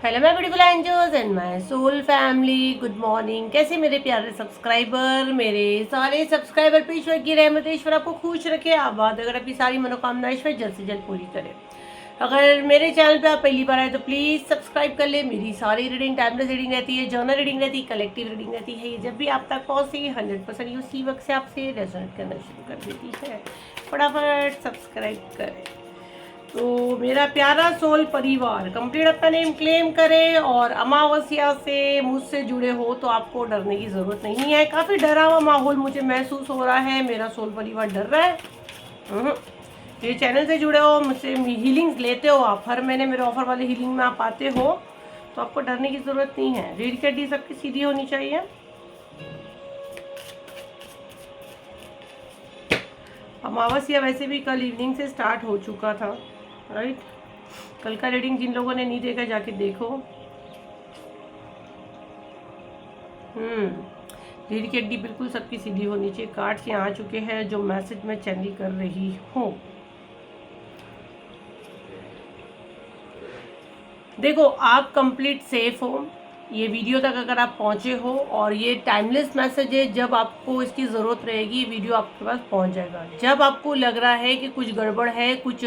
Hello my beautiful angels and my soul family, good morning. कैसे मेरे प्यारे subscriber, मेरे सारे सब्सक्राइबर पे ईश्वर की रहमत, ईश्वर आपको खुश रखे, आबाद अगर आपकी सारी मनोकामना ईश्वर जल्द से जल्द पूरी करे। अगर मेरे चैनल पे आप पहली बार आए तो प्लीज़ सब्सक्राइब कर ले। मेरी सारी रीडिंग टाइमलेस रीडिंग रहती है, जर्नल रीडिंग रहती है, कलेक्टिव रीडिंग रहती है। ये जब भी आप तक पहुँचती है 100% उसी वक्त से आपसे रेजोनेट करना शुरू कर देती है। फटाफट सब्सक्राइब करें। तो मेरा प्यारा सोल परिवार कंप्लीट अपना नेम क्लेम करे और अमावस्या से मुझसे जुड़े हो तो आपको डरने की ज़रूरत नहीं है। काफ़ी डरा हुआ माहौल मुझे महसूस हो रहा है, मेरा सोल परिवार डर रहा है। मेरे चैनल से जुड़े हो, मुझसे हीलिंग्स लेते हो आप, हर महीने मेरे ऑफर वाले हीलिंग में आप आते हो तो आपको डरने की ज़रूरत नहीं है। रीड कर दी, सबकी सीधी होनी चाहिए। अमावस्या वैसे भी कल इवनिंग से स्टार्ट हो चुका था, राइट। कल का रीडिंग जिन लोगों ने नहीं देखा जाके देखो। रीड की हड्डी बिल्कुल सबकी सीधी होनी चाहिए। कार्ड्स यहाँ आ चुके हैं जो मैसेज मैं चैनल कर रही हूँ। देखो, आप कंप्लीट सेफ हो। ये वीडियो तक अगर आप पहुँचे हो और ये टाइमलेस मैसेज है, जब आपको इसकी ज़रूरत रहेगी ये वीडियो आपके पास पहुँच जाएगा। जब आपको लग रहा है कि कुछ गड़बड़ है, कुछ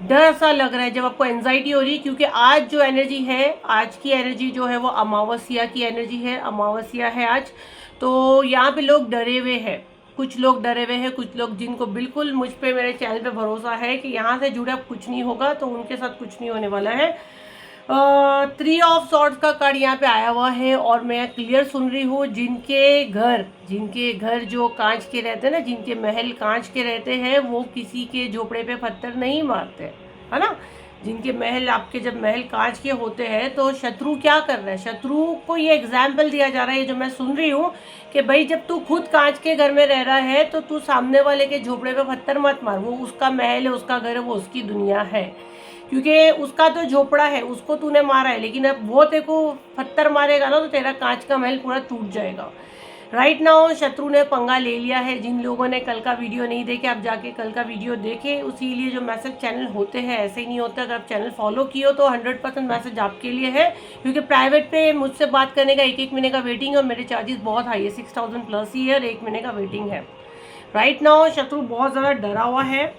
डर सा लग रहा है, जब आपको एंजाइटी हो रही है, क्योंकि आज जो एनर्जी है, आज की एनर्जी जो है वो अमावस्या की एनर्जी है, अमावस्या है आज। तो यहाँ पे लोग डरे हुए हैं, कुछ लोग डरे हुए हैं, कुछ लोग जिनको बिल्कुल मुझ पे, मेरे चैनल पे भरोसा है कि यहाँ से जुड़े अब कुछ नहीं होगा, तो उनके साथ कुछ नहीं होने वाला है। 3 ऑफ सॉर्ड्स का कार्ड यहाँ पे आया हुआ है और मैं क्लियर सुन रही हूँ, जिनके घर जो कांच के रहते हैं ना, जिनके महल कांच के रहते हैं, वो किसी के झोपड़े पे पत्थर नहीं मारते, है ना। जिनके महल, आपके जब महल कांच के होते हैं तो शत्रु क्या कर रहा है, शत्रु को ये एग्जाम्पल दिया जा रहा है, जो मैं सुन रही हूँ कि भाई जब तू खुद कांच के घर में रह रहा है तो तू सामने वाले के झोपड़े पे पत्थर मत मार। वो उसका महल है, उसका घर है, वो उसकी दुनिया है, क्योंकि उसका तो झोपड़ा है, उसको तूने मारा है, लेकिन अब वो तेरे को पत्थर मारेगा ना तो तेरा कांच का महल पूरा टूट जाएगा। राइट नाउ शत्रु ने पंगा ले लिया है। जिन लोगों ने कल का वीडियो नहीं देखे, आप जाके कल का वीडियो देखे। उसी लिए जो मैसेज चैनल होते हैं ऐसे ही नहीं होता। अगर आप चैनल फॉलो किए हो तो 100% मैसेज आपके लिए है, क्योंकि प्राइवेट पे मुझसे बात करने का 1-1 महीने का वेटिंग है और मेरे चार्जेस बहुत हाई है, 6000 प्लस ही है और 1 महीने का वेटिंग है। राइट नाउ शत्रु बहुत ज़्यादा डरा हुआ है।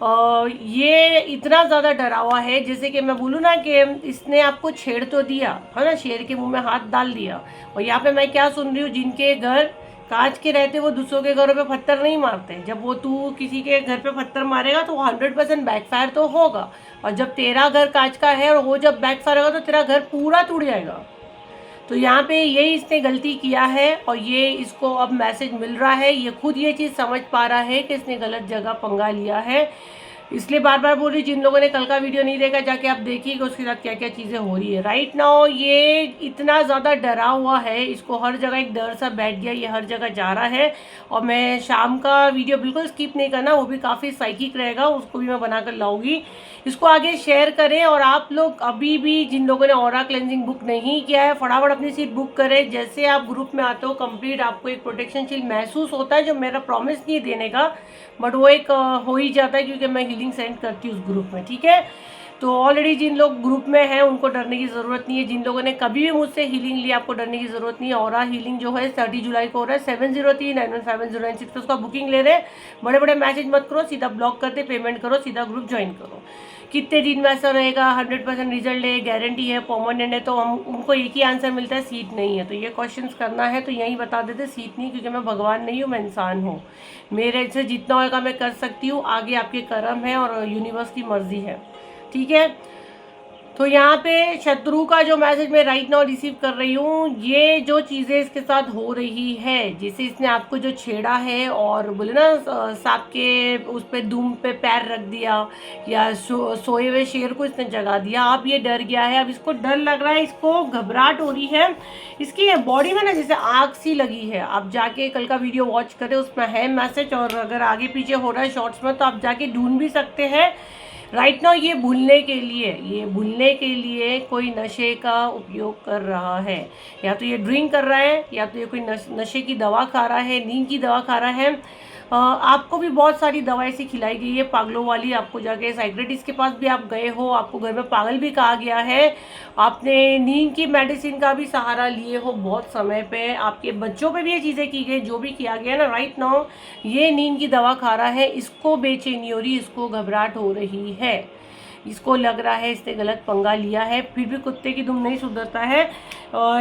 ये इतना ज़्यादा डरा हुआ है, जैसे कि मैं बोलूँ ना कि इसने आपको छेड़ तो दिया है ना, शेर के मुंह में हाथ डाल दिया। और यहाँ पे मैं क्या सुन रही हूँ, जिनके घर कांच के रहते वो दूसरों के घरों पे पत्थर नहीं मारते। जब वो तू किसी के घर पे पत्थर मारेगा तो 100% बैकफायर तो होगा, और जब तेरा घर कांच का है और वो जब बैकफायर होगा तो तेरा घर पूरा टूट जाएगा। तो यहाँ पे यही इसने गलती किया है और ये इसको अब मैसेज मिल रहा है, ये खुद ये चीज़ समझ पा रहा है कि इसने गलत जगह पंगा लिया है। इसलिए बार बार बोल रही, जिन लोगों ने कल का वीडियो नहीं देखा जाके आप देखिए कि उसके साथ क्या क्या चीज़ें हो रही है। राइट नाउ ये इतना ज़्यादा डरा हुआ है, इसको हर जगह एक डर सा बैठ गया, ये हर जगह जा रहा है। और मैं शाम का वीडियो बिल्कुल स्किप नहीं करना, वो भी काफ़ी साइकिक रहेगा, उसको भी मैं बनाकर लाऊंगी। इसको आगे शेयर करें। और आप लोग अभी भी जिन लोगों ने ऑरा क्लेंजिंग बुक नहीं किया है, फटाफट अपनी सीट बुक करें। जैसे आप ग्रुप में आते हो कंप्लीट आपको एक प्रोटेक्शन शील्ड महसूस होता है, जो मेरा प्रॉमिस नहीं है देने का, बट वो एक हो ही जाता है क्योंकि मैं हीलिंग सेंड करती हूँ उस ग्रुप में, ठीक है। तो ऑलरेडी जिन लोग ग्रुप में हैं उनको डरने की ज़रूरत नहीं है। जिन लोगों ने कभी भी मुझसे हीलिंग ली, आपको डरने की ज़रूरत नहीं है। और हीलिंग जो है 30 जुलाई को हो रहा है। 7039157096 पे उसका बुकिंग ले रहे हैं। बड़े बड़े मैसेज मत करो, सीधा ब्लॉक करते, पेमेंट करो, सीधा ग्रुप ज्वाइन करो। कितने दिन में ऐसा रहेगा, 100% रिजल्ट है, गारंटी है, परमानेंट है, तो हम उनको एक ही आंसर मिलता है, सीट नहीं है। तो ये क्वेश्चंस करना है तो यही बता देते, सीट नहीं, क्योंकि मैं भगवान नहीं हूँ, मैं इंसान हूँ। मेरे से जितना होगा मैं कर सकती हूँ, आगे आपके कर्म है और यूनिवर्स की मर्जी है, ठीक है। तो यहाँ पे शत्रु का जो मैसेज मैं राइट नाउ रिसीव कर रही हूँ, ये जो चीज़ें इसके साथ हो रही है, जैसे इसने आपको जो छेड़ा है और बोले ना सांप के उस पे दुम पे पैर रख दिया, या सोए हुए शेर को इसने जगा दिया। अब ये डर गया है, अब इसको डर लग रहा है, इसको घबराहट हो रही है, इसकी बॉडी में ना जैसे आग सी लगी है। आप जाके कल का वीडियो वॉच करें, उसमें है मैसेज, और अगर आगे पीछे हो रहा है शॉर्ट्स में तो आप जाके ढूंढ भी सकते हैं। राइट नाउ ये भूलने के लिए कोई नशे का उपयोग कर रहा है, या तो ये ड्रिंक कर रहा है, या तो ये कोई नशे की दवा खा रहा है, नींद की दवा खा रहा है। आपको भी बहुत सारी दवाएं ऐसी खिलाई गई है पागलों वाली। आपको जाके साइक्रेटिस्ट के पास भी आप गए हो, आपको घर में पागल भी कहा गया है, आपने नींद की मेडिसिन का भी सहारा लिए हो बहुत समय पे, आपके बच्चों पे भी ये चीज़ें की गई, जो भी किया गया ना, राइट नाउ ये नींद की दवा खा रहा है, इसको बेचैनी हो रही, इसको घबराहट हो रही है, इसको लग रहा है इसने गलत पंगा लिया है, फिर भी कुत्ते की दुम नहीं सुधरता है।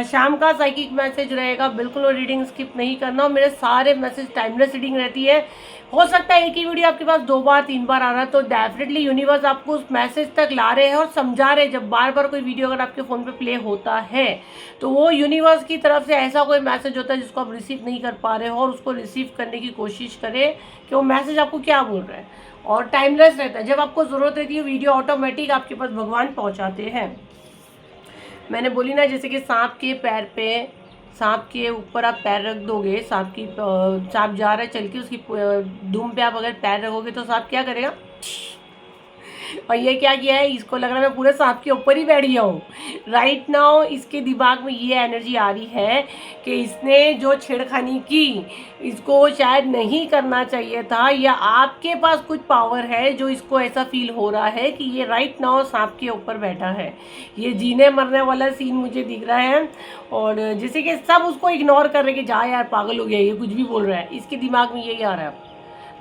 शाम का साइकिक मैसेज रहेगा, बिल्कुल वो रीडिंग स्किप नहीं करना, और मेरे सारे मैसेज टाइमलेस रीडिंग रहती है। हो सकता है एक ही वीडियो आपके पास 2 बार 3 बार आ रहा है, तो डेफिनेटली यूनिवर्स आपको उस मैसेज तक ला रहे हैं और समझा रहे हैं। जब बार बार कोई वीडियो अगर आपके फ़ोन पे प्ले होता है तो वो यूनिवर्स की तरफ से ऐसा कोई मैसेज होता है जिसको आप रिसीव नहीं कर पा रहे हो, और उसको रिसीव करने की कोशिश करें कि वो मैसेज आपको क्या बोल रहा है। और टाइमलेस रहता है, जब आपको ज़रूरत रहती है वीडियो ऑटोमेटिक आपके पास भगवान पहुँचाते हैं। मैंने बोली ना, जैसे कि सांप के पैर पे, सांप के ऊपर आप पैर रख दोगे, सांप जा रहा है चल के, उसकी दुम पे आप अगर पैर रखोगे तो सांप क्या करेगा? और ये क्या किया है, इसको लग रहा है मैं पूरे सांप के ऊपर ही बैठ गया हूँ। राइट नाउ इसके दिमाग में ये एनर्जी आ रही है कि इसने जो छेड़खानी की, इसको शायद नहीं करना चाहिए था, या आपके पास कुछ पावर है जो इसको ऐसा फील हो रहा है कि ये राइट नाउ सांप के ऊपर बैठा है। ये जीने मरने वाला सीन मुझे दिख रहा है, और जैसे कि सब उसको इग्नोर कर रहे कि जा यार पागल हो गया, ये कुछ भी बोल रहा है, इसके दिमाग में यही आ रहा है।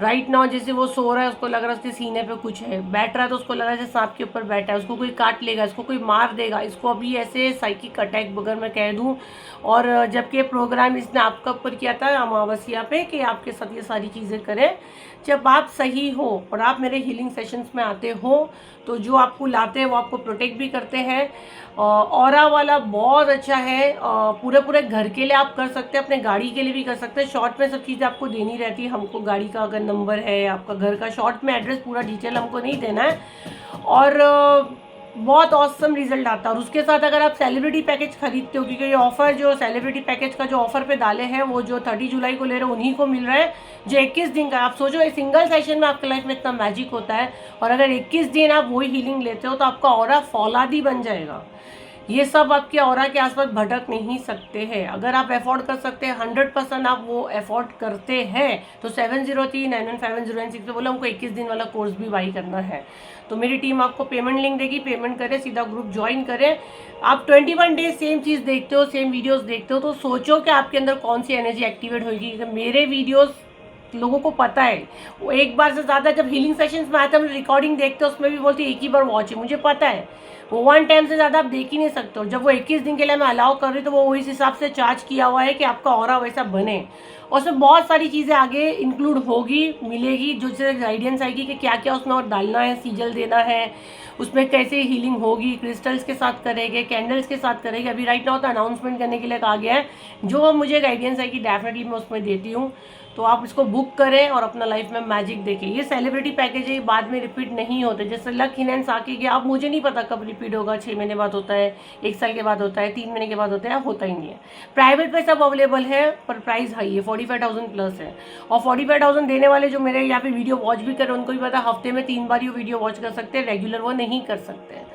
राइट नाउ जैसे वो सो रहा है, उसको लग रहा है उसके सीने पे कुछ है, बैठ रहा है तो उसको लग रहा है जैसे सांप के ऊपर बैठा है, उसको कोई काट लेगा, इसको कोई मार देगा, इसको अभी ऐसे साइकिक अटैक अगर मैं कह दूं। और जबकि प्रोग्राम इसने आपका ऊपर किया था अमावस्या पे कि आपके साथ ये सारी चीज़ें करें, जब आप सही हो और आप मेरे हीलिंग सेशंस में आते हो तो जो आपको लाते हैं वो आपको प्रोटेक्ट भी करते हैं। ऑरा वाला बहुत अच्छा है, पूरे पूरे घर के लिए आप कर सकते हैं, अपने गाड़ी के लिए भी कर सकते हैं। शॉर्ट में सब चीज़ें आपको देनी रहती है, हमको गाड़ी का अगर नंबर है, आपका घर का शॉर्ट में एड्रेस, पूरा डिटेल हमको नहीं देना है, और बहुत ऑसम रिजल्ट आता है। और उसके साथ अगर आप सेलिब्रिटी पैकेज खरीदते हो, क्योंकि ये ऑफर जो सेलिब्रिटी पैकेज का जो ऑफर पे डाले हैं वो जो 30 जुलाई को ले रहे हैं उन्हीं को मिल रहा है, जो 21 दिन का। आप सोचो एक सिंगल सेशन में आपके लाइफ में इतना मैजिक होता है, और अगर 21 दिन आप वही हीलिंग लेते हो तो आपका ऑरा फौलादी बन जाएगा। ये सब आपके ऑरा के आसपास भटक नहीं सकते हैं। अगर आप अफोर्ड कर सकते हैं, 100% आप वो अफोर्ड करते हैं, तो 7039151096 पे बोला हमको 21 दिन वाला कोर्स भी बाई करना है, तो मेरी टीम आपको पेमेंट लिंक देगी, पेमेंट करें, सीधा ग्रुप ज्वाइन करें। आप 21 डेज सेम चीज़ देखते हो, सेम वीडियोस देखते हो, तो सोचो कि आपके अंदर कौन सी एनर्जी एक्टिवेट होगी। मेरे वीडियोस लोगों को पता है, वो एक बार से ज़्यादा जब हीलिंग सेशंस में आते हैं, हम रिकॉर्डिंग देखते हैं, उसमें भी बोलते हैं एक ही बार वॉच है, मुझे पता है वो 1 टाइम से ज़्यादा आप देख ही नहीं सकते हो। जब वो 21 दिन के लिए मैं अलाउ कर रही, तो वो इस हिसाब से चार्ज किया हुआ है कि आपका ऑरा वैसा बने, और उसमें बहुत सारी चीज़ें आगे इंक्लूड होगी, मिलेगी, जो से गाइडेंस आएगी कि क्या क्या उसमें और डालना है, सीजल देना है, उसमें कैसे हीलिंग होगी, क्रिस्टल्स के साथ करेंगे, कैंडल्स के साथ करेंगे। अभी राइट नाउ तो अनाउंसमेंट करने के लिए कहा गया है, जो मुझे गाइडेंस आएगी डेफिनेटली मैं उसमें देती हूँ। तो आप इसको बुक करें और अपना लाइफ में मैजिक देखें। ये सेलिब्रिटी पैकेज है, बाद में रिपीट नहीं होते। जैसे लक हिनेंस आके गया, अब मुझे नहीं पता कब रिपीट होगा, 6 महीने बाद होता है, 1 साल के बाद होता है, 3 महीने के बाद होता है, होता ही नहीं है। प्राइवेट पे सब अवेलेबल है, पर प्राइस हाई है, 45,000 प्लस है। और 45,000 देने वाले जो मेरे यहाँ पे वीडियो वॉच भी कर, उनको भी पता, हफ्ते में 3 बार ये वीडियो वॉच कर सकते हैं, रेगुलर वो नहीं कर सकते।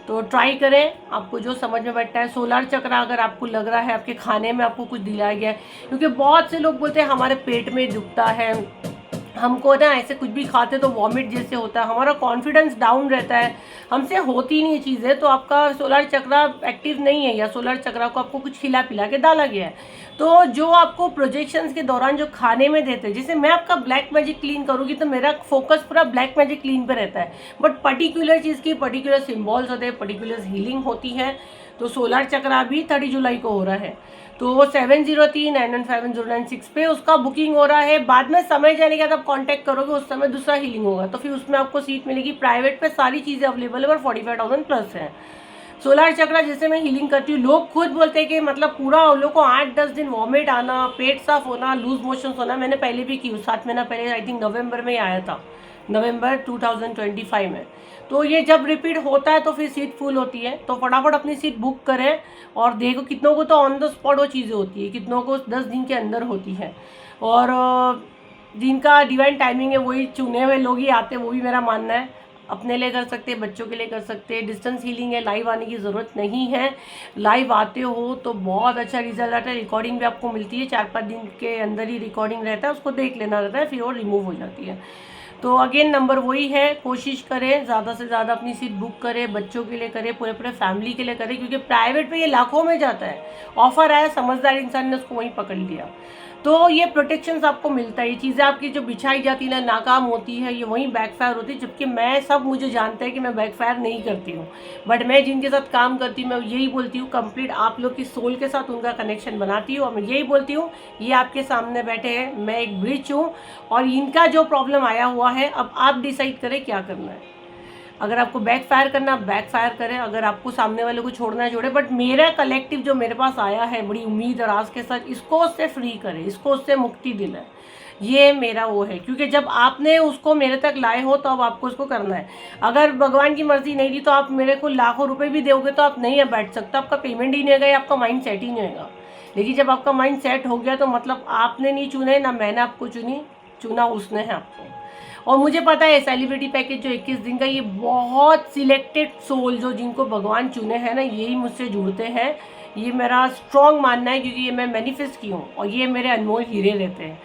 तो ट्राई करें, आपको जो समझ में बैठता है। सोलर चक्र अगर आपको लग रहा है आपके खाने में आपको कुछ दिलाया गया है, क्योंकि बहुत से लोग बोलते हैं हमारे पेट में दुखता है, हमको ना ऐसे कुछ भी खाते तो वॉमिट जैसे होता है, हमारा कॉन्फिडेंस डाउन रहता है, हमसे होती नहीं चीज़ें, तो आपका सोलर चक्र एक्टिव नहीं है, या सोलर चक्र को आपको कुछ खिला पिला के डाला गया है। तो जो आपको प्रोजेक्शंस के दौरान जो खाने में देते हैं, जैसे मैं आपका ब्लैक मैजिक क्लीन करूँगी तो मेरा फोकस पूरा ब्लैक मैजिक क्लीन पे रहता है, बट पर्टिकुलर चीज़ की पर्टिकुलर सिम्बॉल्स होते हैं, पर्टिकुलर हीलिंग होती है। तो सोलर चक्र भी 30 जुलाई को हो रहा है, तो वो 7039151096 पे उसका बुकिंग हो रहा है। बाद में समय जाने के बाद आप कांटेक्ट करोगे, उस समय दूसरा हीलिंग होगा, तो फिर उसमें आपको सीट मिलेगी। प्राइवेट पे सारी चीज़ें अवेलेबल है, और 45,000 प्लस है। सोलर चक्र जैसे मैं हीलिंग करती हूँ, लोग खुद बोलते हैं कि मतलब पूरा उन लोग को 8-10 दिन वॉमिट आना, पेट साफ होना, लूज मोशन होना। मैंने पहले भी की, 7 महीना पहले, आई थिंक नवंबर में आया था, नवंबर 2025 में। तो ये जब रिपीट होता है तो फिर सीट फुल होती है, तो फटाफट अपनी सीट बुक करें। और देखो कितनों को तो ऑन द स्पॉट वो चीज़ें होती है, कितनों को 10 दिन के अंदर होती है, और जिनका डिवाइन टाइमिंग है वही चुने हुए लोग ही आते हैं, वो भी मेरा मानना है। अपने लिए कर सकते हैं, बच्चों के लिए कर सकते हैं। डिस्टेंस हीलिंग है, लाइव आने की ज़रूरत नहीं है। लाइव आते हो तो बहुत अच्छा रिजल्ट आता है। रिकॉर्डिंग भी आपको मिलती है, 4-5 दिन के अंदर ही रिकॉर्डिंग रहता है, उसको देख लेना रहता है, फिर वो रिमूव हो जाती है। तो अगेन नंबर वही है, कोशिश करें ज़्यादा से ज़्यादा अपनी सीट बुक करें, बच्चों के लिए करें, पूरे पूरे फैमिली के लिए करें, क्योंकि प्राइवेट पे ये लाखों में जाता है। ऑफर आया, समझदार इंसान ने उसको वहीं पकड़ लिया। तो ये प्रोटेक्शंस आपको मिलता है, ये चीज़ें आपकी जो बिछाई जाती है ना, नाकाम होती है, ये वहीं बैकफायर होती है। जबकि मैं सब मुझे जानते हैं कि मैं बैकफायर नहीं करती हूँ, बट मैं जिनके साथ काम करती हूँ मैं यही बोलती हूँ, कंप्लीट आप लोग की सोल के साथ उनका कनेक्शन बनाती हूँ। और मैं यही बोलती हूँ, ये आपके सामने बैठे हैं, मैं एक ब्रिज हूँ, और इनका जो प्रॉब्लम आया हुआ है, अब आप डिसाइड करें क्या करना है। अगर आपको बैक फायर करना बैक फायर करें, अगर आपको सामने वाले को छोड़ना है छोड़े, बट मेरा कलेक्टिव जो मेरे पास आया है बड़ी उम्मीद और आस के साथ, इसको उससे फ्री करें, इसको उससे मुक्ति दिलाए। ये मेरा वो है, क्योंकि जब आपने उसको मेरे तक लाए हो तो अब आपको उसको करना है। अगर भगवान की मर्जी नहीं थी तो आप मेरे को लाखों रुपए भी दोगे तो आप नहीं बैठ सकते, आपका पेमेंट ही नहीं होगा, आपका माइंड सेट ही नहीं होगा। लेकिन जब आपका माइंड सेट हो गया तो मतलब आपने नहीं चुने, ना मैंने आपको चुना उसने है आपको। और मुझे पता है सेलिब्रिटी पैकेज जो 21 दिन का, ये बहुत सिलेक्टेड सोल जो जिनको भगवान चुने हैं ना, यही मुझसे जुड़ते हैं। ये मेरा स्ट्रॉन्ग मानना है, क्योंकि ये मैं मैनिफेस्ट की हूँ और ये मेरे अनमोल हीरे रहते हैं,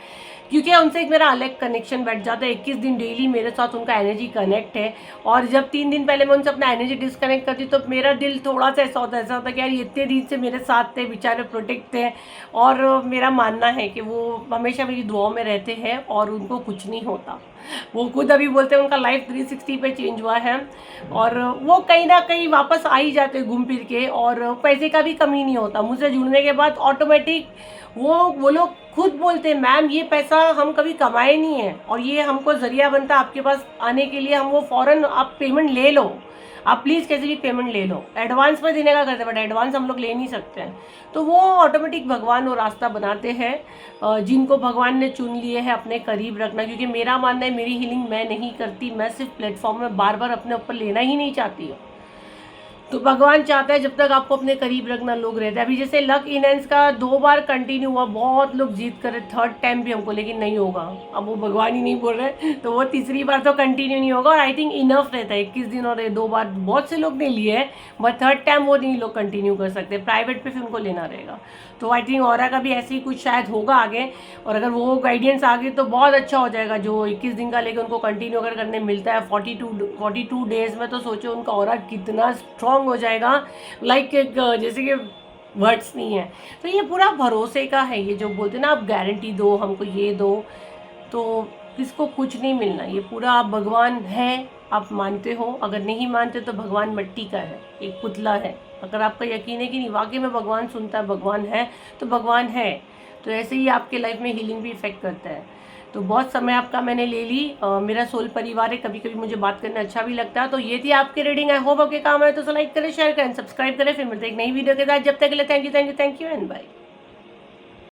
क्योंकि उनसे एक मेरा अलग कनेक्शन बैठ जाता है। 21 दिन डेली मेरे साथ उनका एनर्जी कनेक्ट है। और जब 3 दिन पहले मैं उनसे अपना एनर्जी डिस्कनेक्ट करती तो मेरा दिल थोड़ा सा ऐसा होता कि यार ये इतने दिन से मेरे साथ थे, बेचारे प्रोटेक्ट थे। और मेरा मानना है कि वो हमेशा मेरी दुआओं में रहते हैं और उनको कुछ नहीं होता। वो खुद अभी बोलते हैं उनका लाइफ 360 पे चेंज हुआ है, और वो कहीं ना कहीं वापस आ ही जाते घूम फिर के, और पैसे का भी कमी नहीं होता। मुझसे जुड़ने के बाद ऑटोमेटिक वो लोग खुद बोलते हैं, मैम ये पैसा हम कभी कमाए नहीं है और ये हमको जरिया बनता आपके पास आने के लिए, हम वो फ़ौरन आप पेमेंट ले लो, आप प्लीज़ कैसे भी पेमेंट ले लो। एडवांस में देने का करते हैं, बट एडवांस हम लोग ले नहीं सकते हैं। तो वो ऑटोमेटिक भगवान वो रास्ता बनाते हैं जिनको भगवान ने चुन लिए हैं अपने करीब रखना। क्योंकि मेरा मानना है मेरी हीलिंग मैं नहीं करती, मैं सिर्फ प्लेटफॉर्म में बार बार अपने ऊपर लेना ही नहीं चाहती हूँ। तो भगवान चाहता है जब तक आपको अपने करीब रखना, लोग रहते हैं। अभी जैसे लक इनहेंस का 2 बार कंटिन्यू हुआ, बहुत लोग जीत कर, थर्ड टाइम भी हमको, लेकिन नहीं होगा। अब वो भगवान ही नहीं बोल रहे तो वो तीसरी बार तो कंटिन्यू नहीं होगा। और आई थिंक इनफ रहता है 21 दिन, और 2 बार बहुत से लोग ने लिए है, बट थर्ड टाइम वो नहीं लोग कंटिन्यू कर सकते, प्राइवेट पे फिर उनको लेना रहेगा। तो आई थिंक ऑरा का भी ऐसे ही कुछ शायद होगा आगे, और अगर वो गाइडेंस आ गई तो बहुत अच्छा हो जाएगा। जो 21 दिन का लेके उनको कंटिन्यू अगर करने मिलता है 42 डेज में, तो सोचो उनका ऑरा कितना स्ट्रॉन्ग हो जाएगा। लाइक जैसे कि वर्ड्स नहीं है। तो ये पूरा भरोसे का है, ये जो बोलते हैं ना आप गारंटी दो हमको, ये दो, तो किसको कुछ नहीं मिलना। ये पूरा आप भगवान है, आप मानते हो, अगर नहीं मानते तो भगवान मिट्टी का है, एक पुतला है। अगर आपका यकीन है कि नहीं वाकई में भगवान सुनता है, भगवान है, तो भगवान है। तो ऐसे ही आपके लाइफ में हीलिंग भी इफेक्ट करता है। तो बहुत समय आपका मैंने ले ली, मेरा सोल परिवार है, कभी कभी मुझे बात करना अच्छा भी लगता है। तो ये थी आपकी रीडिंग, आई होप आपके काम आए। तो लाइक करें, शेयर करें, सब्सक्राइब करें। फिर मिलते एक नई वीडियो के साथ, जब तक के लिए थैंक यू एंड बाय।